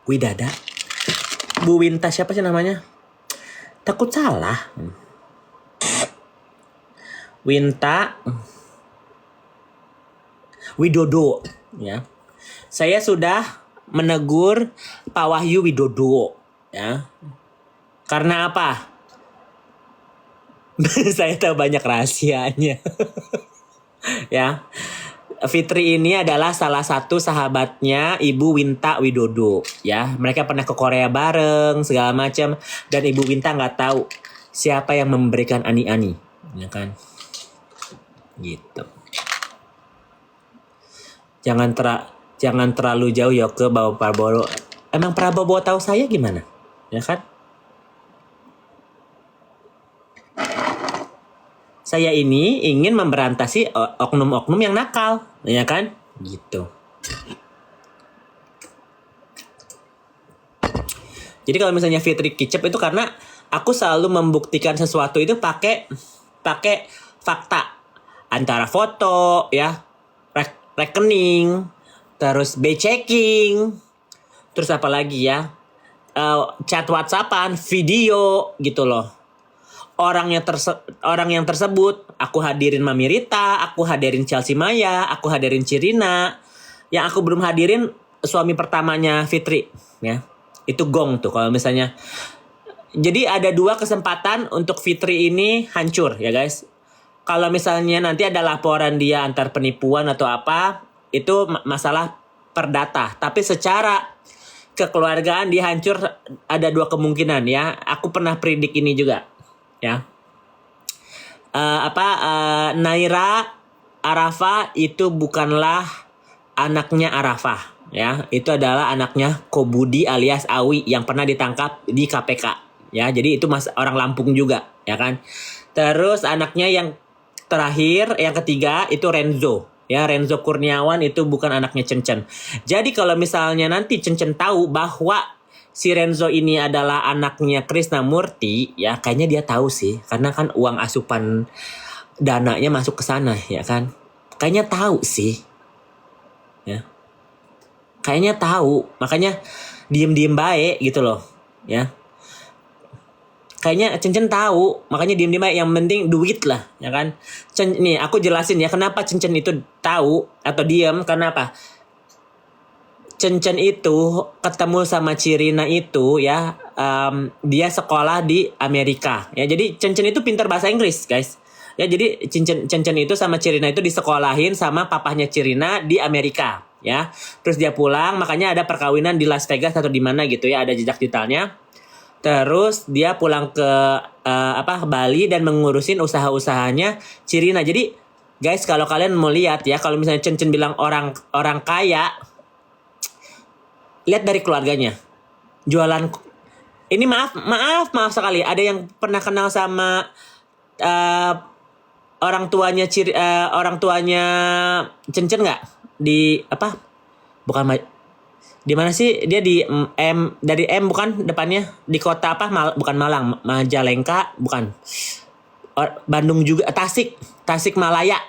Widada. Bu Winta siapa sih namanya? Takut salah. Winta Widodo ya. Saya sudah menegur Pak Wahyu Widodo ya. Karena apa? Saya tahu banyak rahasianya. Ya. Fitri ini adalah salah satu sahabatnya Ibu Winta Widodo ya. Mereka pernah ke Korea bareng segala macam, dan Ibu Winta nggak tahu siapa yang memberikan ani-ani, ya kan? Gitu. Jangan terlalu jauh ya ke Bapak Prabowo. Emang Prabowo tahu saya gimana? Ya kan? Saya ini ingin memberantasi oknum-oknum yang nakal, ya kan? Gitu. Jadi kalau misalnya Fitri kicep itu karena aku selalu membuktikan sesuatu itu pakai fakta, antara foto, ya, rekening, terus checking, terus apa lagi ya, chat WhatsAppan, video gitu loh. Orang yang tersebut aku hadirin Mami Rita, aku hadirin Chelsea Maya, aku hadirin Cirina. Yang aku belum hadirin suami pertamanya Fitri, ya. Itu gong tuh kalau misalnya. Jadi ada 2 kesempatan untuk Fitri ini hancur ya guys. Kalau misalnya nanti ada laporan dia antar penipuan atau apa, itu masalah perdata. Tapi secara kekeluargaan dia hancur, ada 2 kemungkinan ya. Aku pernah predik ini juga. Ya, Naira Arafah itu bukanlah anaknya Arafah, ya, itu adalah anaknya Kobudi alias Awi yang pernah ditangkap di KPK, ya, jadi itu orang Lampung juga, ya kan. Terus anaknya yang terakhir, yang ketiga itu Renzo, ya, Renzo Kurniawan itu bukan anaknya Cencen. Jadi kalau misalnya nanti Cencen tahu bahwa si Renzo ini adalah anaknya Krisnamurti, ya kayaknya dia tahu sih, karena kan uang asupan dananya masuk ke sana, ya kan. Kayaknya tahu sih, ya. Kayaknya tahu, makanya diem-diem baik gitu loh, ya. Kayaknya Cencen tahu, makanya diem-diem baik. Yang penting duit lah, ya kan. Nih aku jelasin ya kenapa Cencen itu tahu atau diem, karena apa? Cencen itu ketemu sama Cirina itu ya, dia sekolah di Amerika ya, jadi Cencen itu pintar bahasa Inggris guys ya. Jadi Cencen itu sama Cirina itu disekolahin sama papahnya Cirina di Amerika ya. Terus dia pulang, makanya ada perkawinan di Las Vegas atau di mana gitu ya, ada jejak digitalnya. Terus dia pulang ke Bali dan mengurusin usaha-usahanya Cirina. Jadi guys, kalau kalian mau lihat ya, kalau misalnya Cencen bilang orang kaya, lihat dari keluarganya. Jualan ini maaf sekali. Ada yang pernah kenal sama orang tuanya Cencen nggak? Di apa? Bukan di mana sih? Dia di dari M bukan depannya, di kota apa? Bukan Malang, Majalengka, bukan. Bandung juga, Tasik Malaya,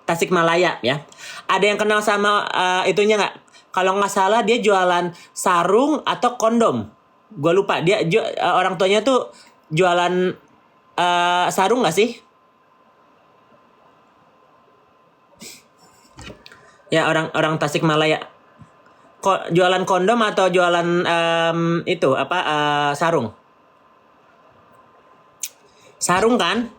Tasik Malaya ya. Ada yang kenal sama itunya nggak? Kalau nggak salah dia jualan sarung atau kondom. Gue lupa. Dia orang tuanya tuh jualan sarung nggak sih? Ya, orang Tasikmalaya. Jualan kondom atau jualan sarung? Sarung kan?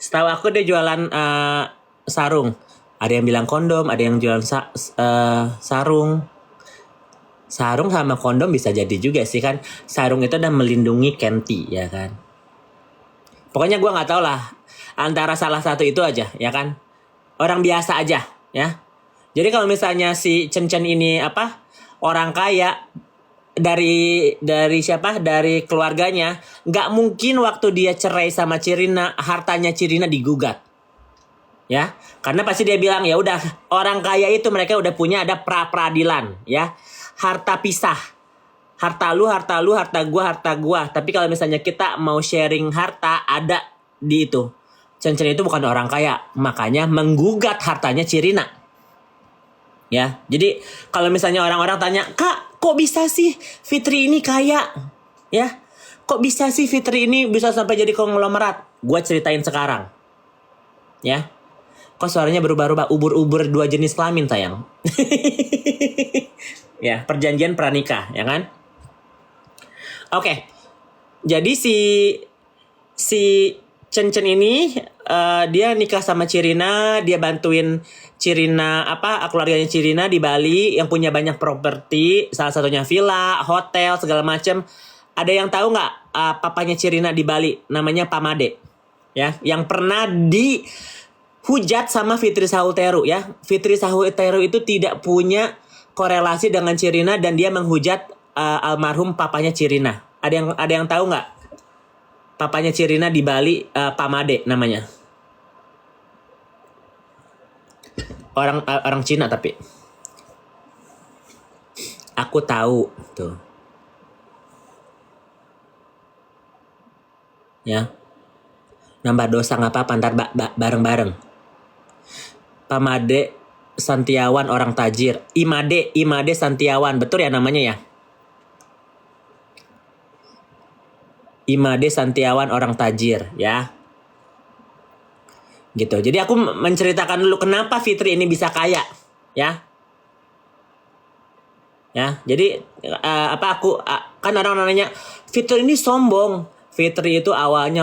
Setahu aku dia jualan sarung. Ada yang bilang kondom, ada yang jualan sarung. Sarung sama kondom bisa jadi juga sih kan. Sarung itu udah melindungi Kenti, ya kan. Pokoknya gue nggak tahu lah. Antara salah satu itu aja, ya kan. Orang biasa aja, ya. Jadi kalau misalnya si Cencen ini orang kaya, dari siapa, dari keluarganya, nggak mungkin waktu dia cerai sama Cirina hartanya Cirina digugat, ya, karena pasti dia bilang ya udah, orang kaya itu mereka udah punya, ada peradilan ya, harta pisah, harta lu, harta gua. Tapi kalau misalnya kita mau sharing harta, ada di itu Chen itu bukan orang kaya, makanya menggugat hartanya Cirina. Ya, jadi kalau misalnya orang-orang tanya, Kak, kok bisa sih Fitri ini kaya? Ya, kok bisa sih Fitri ini bisa sampai jadi konglomerat? Gue ceritain sekarang. Ya, kok suaranya berubah-ubah, ubur-ubur dua jenis kelamin sayang. Ya, perjanjian pranikah, ya kan? Oke, jadi si Chen ini dia nikah sama Cirina, dia bantuin Cirina keluarganya Cirina di Bali yang punya banyak properti, salah satunya villa, hotel segala macem. Ada yang tahu nggak papanya Cirina di Bali namanya Pamade, ya, yang pernah dihujat sama Fitri Sahuteru, ya. Fitri Sahuteru itu tidak punya korelasi dengan Cirina dan dia menghujat almarhum papanya Cirina. Ada yang tahu nggak? Papanya Cirina di Bali, Pamade namanya. Orang Cina tapi. Aku tahu tuh. Ya. Nambah dosa nggak apa-apa, ntar bareng-bareng. Pamade Santiawan orang tajir. Imade Santiawan, betul ya namanya ya? Imade Santiawan orang tajir, ya. Gitu. Jadi aku menceritakan dulu kenapa Fitri ini bisa kaya, ya. Ya, jadi kan orang nanya, Fitri ini sombong. Fitri itu awalnya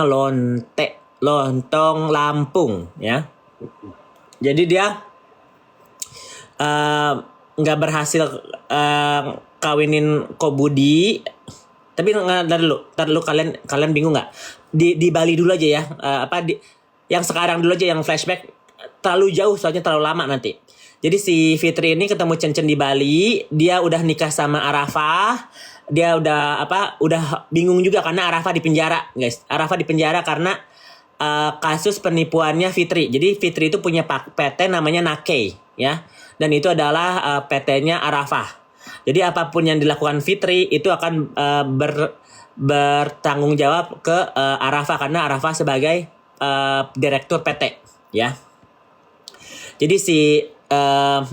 lontong Lampung, ya. Jadi dia nggak berhasil kawinin Kobudi. Tapi ntar dulu kalian bingung nggak? Di Bali dulu aja ya. Yang sekarang dulu aja, yang flashback terlalu jauh soalnya terlalu lama nanti. Jadi si Fitri ini ketemu Chen di Bali, dia udah nikah sama Arafah. Dia udah bingung juga karena Arafah di penjara, guys. Arafah di penjara karena kasus penipuannya Fitri. Jadi Fitri itu punya PT namanya Nakei, ya. Dan itu adalah PT-nya Arafah. Jadi apapun yang dilakukan Fitri itu akan bertanggung jawab ke Arafah karena Arafah sebagai direktur PT, ya. Jadi si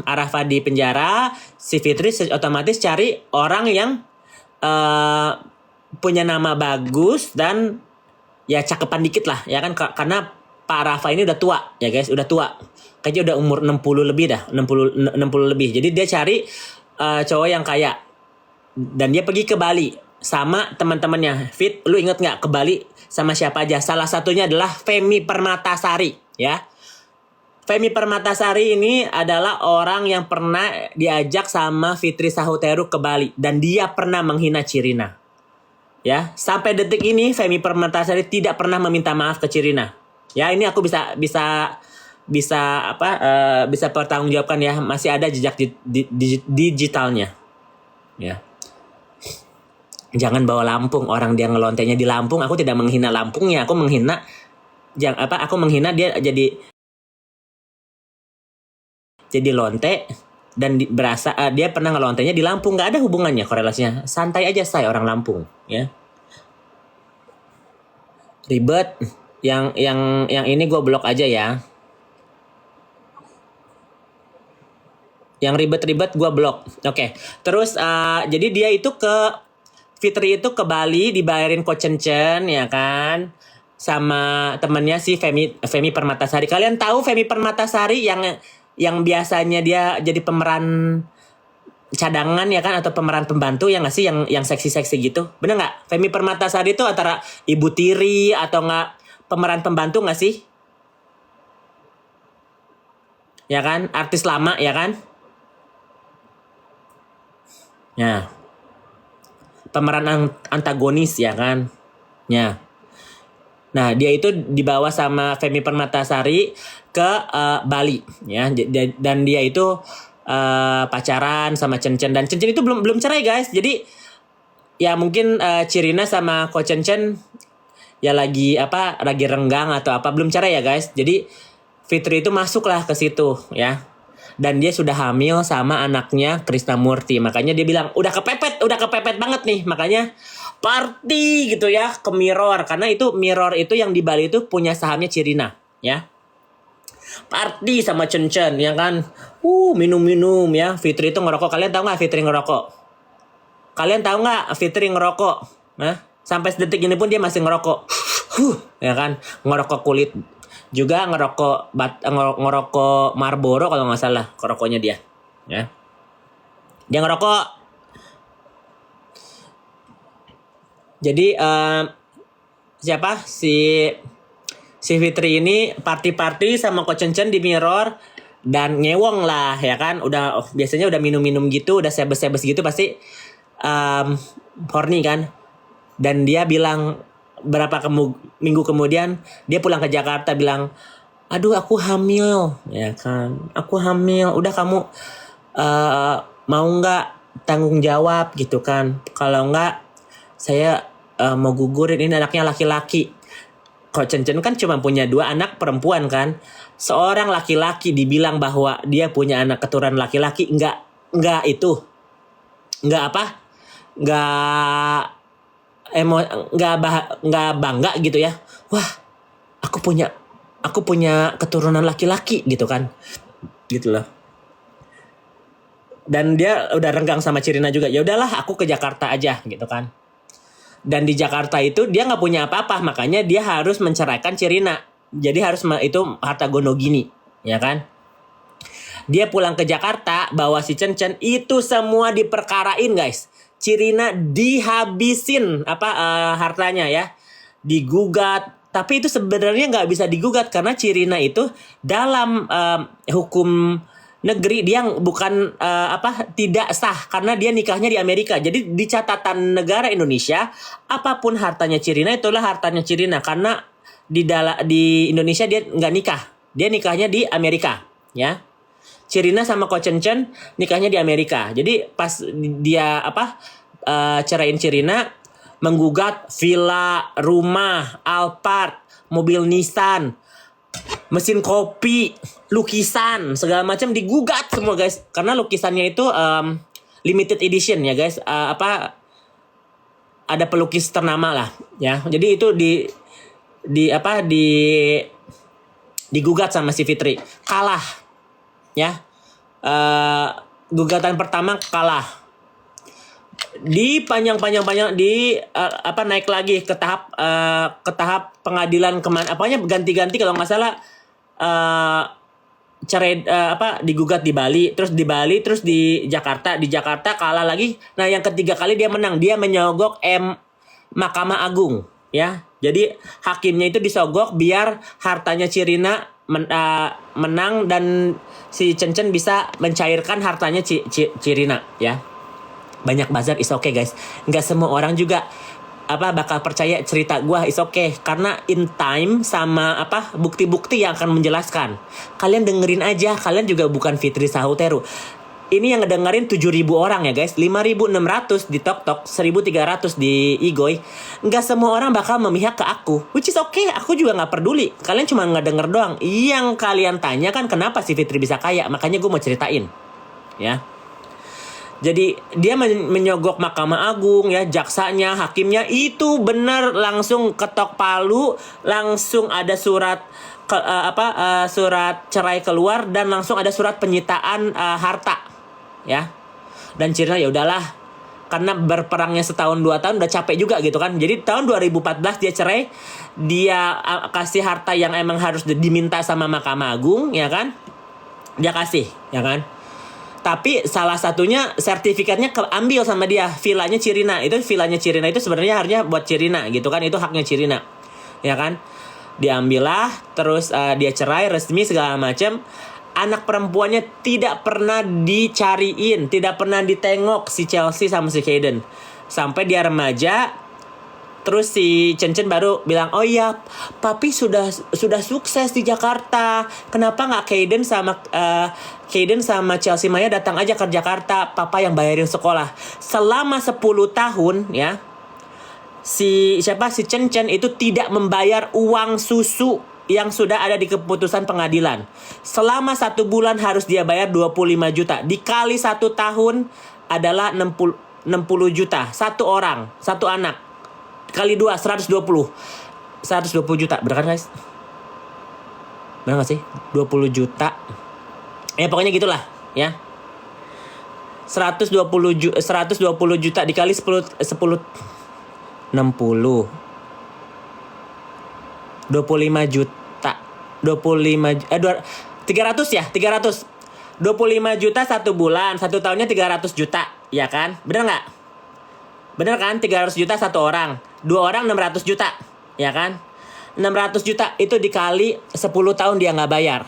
Arafah di penjara, si Fitri otomatis cari orang yang punya nama bagus dan ya cakepan dikit lah, ya kan, karena Pak Arafah ini udah tua, ya guys, udah tua. Kayaknya udah umur 60 lebih dah, 60 lebih. Jadi dia cari cowok yang kaya. Dan dia pergi ke Bali sama teman-temannya. Fit, lu inget nggak ke Bali sama siapa aja? Salah satunya adalah Femi Permatasari, ya. Femi Permatasari ini adalah orang yang pernah diajak sama Fitri Sahuteru ke Bali dan dia pernah menghina Cirina. Ya, sampai detik ini Femi Permatasari tidak pernah meminta maaf ke Cirina. Ya, ini aku bisa pertanggungjawabkan ya, masih ada jejak digitalnya. Ya. Jangan bawa Lampung, orang dia ngelontenya di Lampung. Aku tidak menghina Lampungnya, aku menghina dia jadi lonte dan dia pernah ngelontenya di Lampung. Nggak ada hubungannya korelasinya. Santai aja saya orang Lampung, ya. Ribet. Yang ini gue blok aja ya. Yang ribet-ribet gue blok. Oke. Terus jadi dia itu Fitri itu ke Bali dibayarin Ko Chen, ya kan, sama temennya si Femi Permatasari. Kalian tahu Femi Permatasari yang biasanya dia jadi pemeran cadangan, ya kan, atau pemeran pembantu, yang nggak sih, yang seksi-seksi gitu, bener nggak? Femi Permatasari itu antara Ibu Tiri atau nggak pemeran pembantu nggak sih? Ya kan, artis lama, ya kan? Ya, pemeran antagonis, ya kan? Ya. Nah, dia itu dibawa sama Femi Permatasari ke Bali, ya. Dan dia itu pacaran sama Chen dan Chen itu belum cerai, guys. Jadi ya mungkin Cirina sama Ko Chen ya lagi renggang atau apa, belum cerai ya, guys. Jadi Fitri itu masuklah ke situ, ya. Dan dia sudah hamil sama anaknya Krisnamurti. Makanya dia bilang, udah kepepet banget nih. Makanya party gitu ya ke Mirror. Karena itu Mirror itu yang di Bali itu punya sahamnya Cirina. ya. Party sama Chen-Chen, ya kan. Minum-minum ya. Fitri itu ngerokok. Kalian tahu nggak Fitri ngerokok? Kalian tahu nggak Fitri ngerokok? Nah, sampai detik ini pun dia masih ngerokok. Ya kan, ngerokok kulit juga, ngerokok Marlboro kalau nggak salah, rokoknya dia. Ya, dia ngerokok. Jadi siapa si Fitri ini party sama Ko Chen-Chen di Mirror dan ngewong lah, ya kan. Biasanya udah minum-minum gitu, udah sebes-sebes gitu pasti horny kan. Dan dia bilang minggu kemudian dia pulang ke Jakarta bilang, aduh aku hamil, ya kan, aku hamil, udah kamu mau nggak tanggung jawab gitu kan, kalau nggak saya mau gugurin, ini anaknya laki-laki. Ko Chen-Chen kan cuma punya 2 anak perempuan kan, seorang laki-laki dibilang bahwa dia punya anak keturunan laki-laki, nggak bangga gitu ya. Wah, aku punya keturunan laki-laki gitu kan, gitu loh. Dan dia udah renggang sama Cirina juga. Ya udahlah, aku ke Jakarta aja gitu kan. Dan di Jakarta itu dia nggak punya apa-apa, makanya dia harus menceraikan Cirina. Jadi itu harta gono gini, ya kan. Dia pulang ke Jakarta bawa si Chen-Chen, itu semua diperkarain guys. Cirina dihabisin hartanya ya, digugat. Tapi itu sebenarnya nggak bisa digugat karena Cirina itu dalam hukum negeri dia bukan tidak sah karena dia nikahnya di Amerika. Jadi di catatan negara Indonesia, apapun hartanya Cirina itulah hartanya Cirina, karena di Indonesia dia nggak nikah, dia nikahnya di Amerika, ya. Cirina sama Ko Chen-Chen nikahnya di Amerika. Jadi pas dia ceraiin Cirina, menggugat villa, rumah, Alphard, mobil Nissan, mesin kopi, lukisan, segala macam digugat semua guys. Karena lukisannya itu limited edition ya guys. Ada pelukis ternama lah ya. Jadi itu digugat sama si Fitri. Kalah. Ya. Gugatan pertama kalah. Panjang naik lagi ke tahap pengadilan ganti-ganti kalau nggak salah, cerai digugat di Bali terus di Jakarta kalah lagi. Nah yang ketiga kali dia menang, dia menyogok Mahkamah Agung ya. Jadi hakimnya itu disogok biar hartanya Cirina menang dan si Chen-Chen bisa mencairkan hartanya Cirina ya. Banyak buzzer, is okay guys. Nggak semua orang juga bakal percaya cerita gue, is okay. Karena in time sama bukti-bukti yang akan menjelaskan. Kalian dengerin aja, kalian juga bukan Fitri Sahuteru. Ini yang ngedengerin 7.000 orang ya guys, 5.600 di TokTok, 1.300 di Igoy. Nggak semua orang bakal memihak ke aku, which is okay, aku juga nggak peduli. Kalian cuma ngedenger doang. Yang kalian tanya kan kenapa si Fitri bisa kaya, makanya gue mau ceritain ya. Jadi dia menyogok Mahkamah Agung ya, jaksanya, hakimnya, itu benar langsung ketok palu, langsung ada surat surat cerai keluar dan langsung ada surat penyitaan harta ya. Dan Cirina ya udahlah, karena berperangnya setahun 2 tahun udah capek juga gitu kan. Jadi tahun 2014 dia cerai, dia kasih harta yang emang harus diminta sama Mahkamah Agung ya kan. Dia kasih ya kan. Tapi salah satunya sertifikatnya keambil sama dia, villanya Cirina. Itu villanya Cirina itu sebenarnya harusnya buat Cirina gitu kan, itu haknya Cirina. Ya kan? Diambillah, terus dia cerai resmi segala macam. Anak perempuannya tidak pernah dicariin, tidak pernah ditengok si Chelsea sama si Hayden. Sampai dia remaja. Terus si Chen-Chen baru bilang, oh iya, papi sudah sukses di Jakarta. Kenapa nggak Hayden sama Chelsea Maya datang aja ke Jakarta, papa yang bayarin sekolah. Selama 10 tahun ya, si Chen-Chen itu tidak membayar uang susu yang sudah ada di keputusan pengadilan. Selama 1 bulan harus dia bayar 25 juta. Dikali 1 tahun adalah 60 juta. 1 orang, 1 anak. Kali 2, 120 juta, bener kan guys? Benar gak sih? 20 juta. Pokoknya gitulah ya. 120 juta dikali 10 60 25 juta 300 ya 25 juta 1 bulan, 1 tahunnya 300 juta, ya kan? Bener nggak? Bener kan? 300 juta 1 orang, 2 orang 600 juta, ya kan? 600 juta itu dikali 10 tahun dia nggak bayar.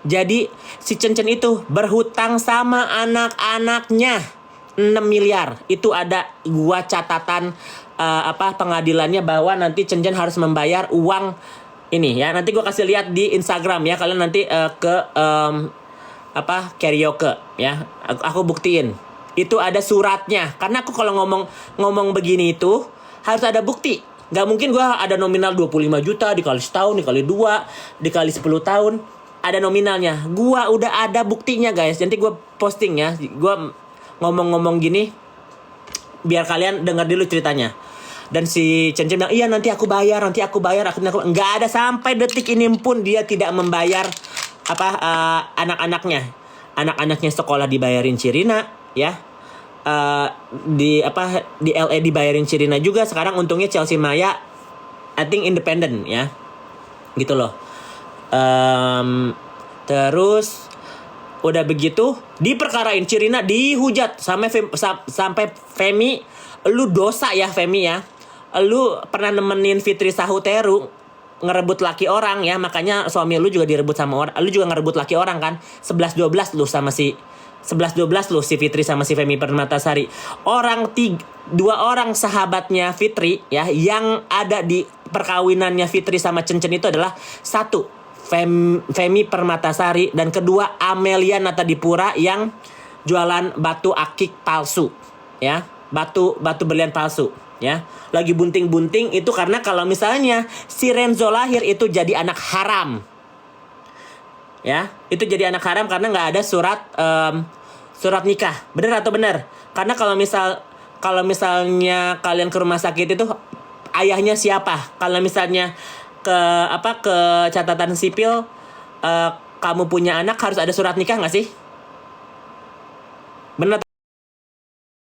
Jadi si Chen itu berhutang sama anak-anaknya 6 miliar. Itu ada gua catatan pengadilannya bahwa nanti Chen harus membayar uang ini ya. Nanti gua kasih lihat di Instagram ya. Kalian nanti ke karaoke ya. Aku buktiin. Itu ada suratnya. Karena aku kalau ngomong begini itu harus ada bukti. Gak mungkin gua ada nominal 25 juta dikali setahun, dikali 2, dikali 10 tahun. Ada nominalnya. Gua udah ada buktinya guys. Nanti gua posting ya. Gua ngomong-ngomong gini biar kalian dengar dulu ceritanya. Dan si Chen bilang, iya nanti aku bayar. Akhirnya nggak ada sampai detik ini pun dia tidak membayar anak-anaknya. Anak-anaknya sekolah dibayarin Cirina ya. Di LA dibayarin Cirina juga. Sekarang untungnya Chelsea Maya I think independent ya. Gitu loh. Terus udah begitu diperkarain Cirina dihujat sampai Femi, lu dosa ya Femi ya, lu pernah nemenin Fitri Sahuteru ngerebut laki orang ya, makanya suami lu juga direbut sama orang, lu juga ngerebut laki orang kan, 11-12 lu sama si 11-12 lu si Fitri sama si Femi Permatasari. Dua orang sahabatnya Fitri ya yang ada di perkawinannya Fitri sama Chen itu adalah satu Femi Permatasari dan kedua Amelia Natadipura yang jualan batu akik palsu ya, batu berlian palsu ya. Lagi bunting-bunting itu karena kalau misalnya si Renzo lahir itu jadi anak haram ya, itu jadi anak haram karena nggak ada surat nikah. Bener atau bener? Karena kalau misalnya kalian ke rumah sakit itu ayahnya siapa? Kalau misalnya ke catatan sipil kamu punya anak harus ada surat nikah nggak sih? Benar.